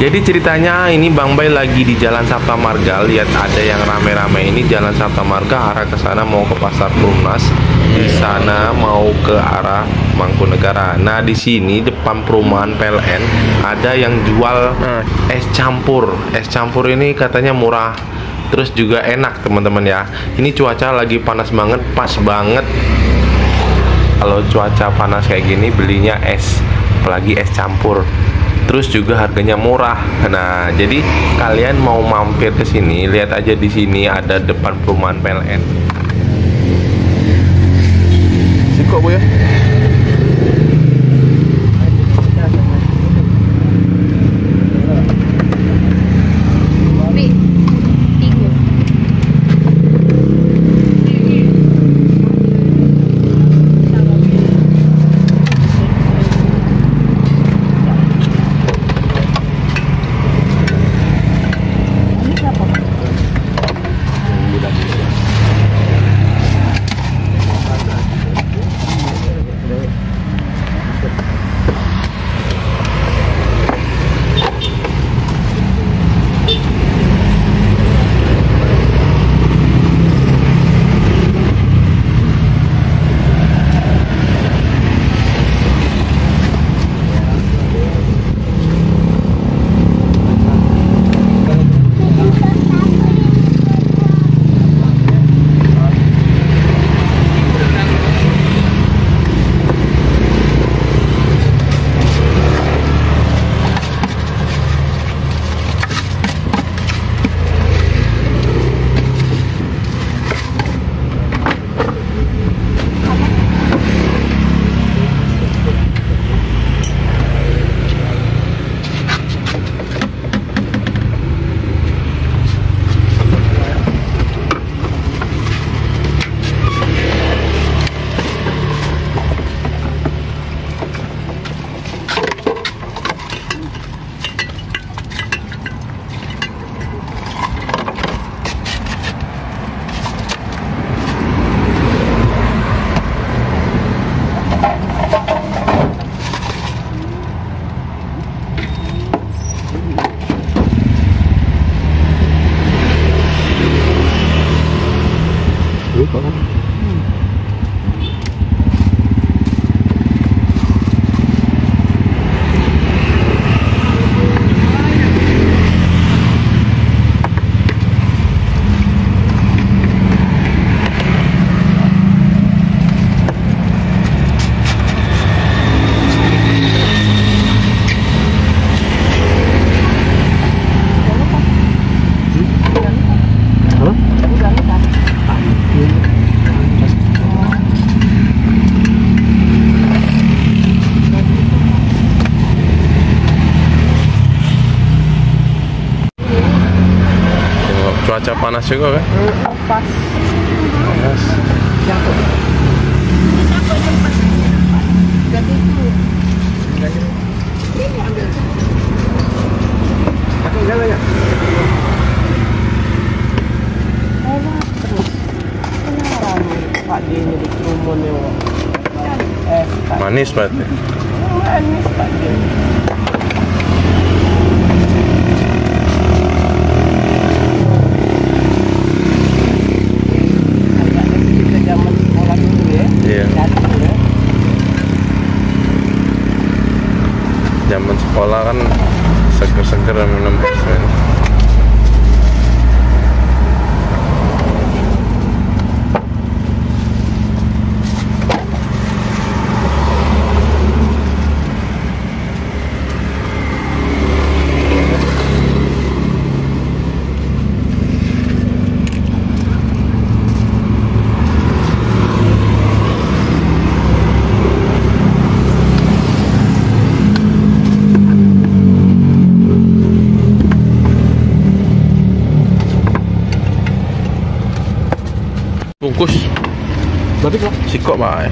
Jadi ceritanya ini Bang Bay lagi di Jalan Sabta Marga. Lihat ada yang rame-rame ini Jalan Sabta Marga, arah ke sana mau ke Pasar Perumnas, di sana mau ke arah Mangkunegara. Nah, di sini depan perumahan PLN ada yang jual es campur. Es campur ini katanya murah, terus juga enak teman-teman ya. Ini cuaca lagi panas banget, pas banget kalau cuaca panas kayak gini belinya es, apalagi es campur. Terus juga harganya murah. Nah, jadi kalian mau mampir ke sini, lihat aja di sini ada depan perumahan PLN. Sikok Bu ya. Cuaca panas juga kan? Pas. Panas. Jatuh. Jadi itu. Ini ambil. Aku jalan ya. Terus. Kenapa Pak D ini kerumun ya? Manis banget. Manis Pak D. Zaman sekolah kan seger-seger minum es. Bungkus berarti kok sikok Pak.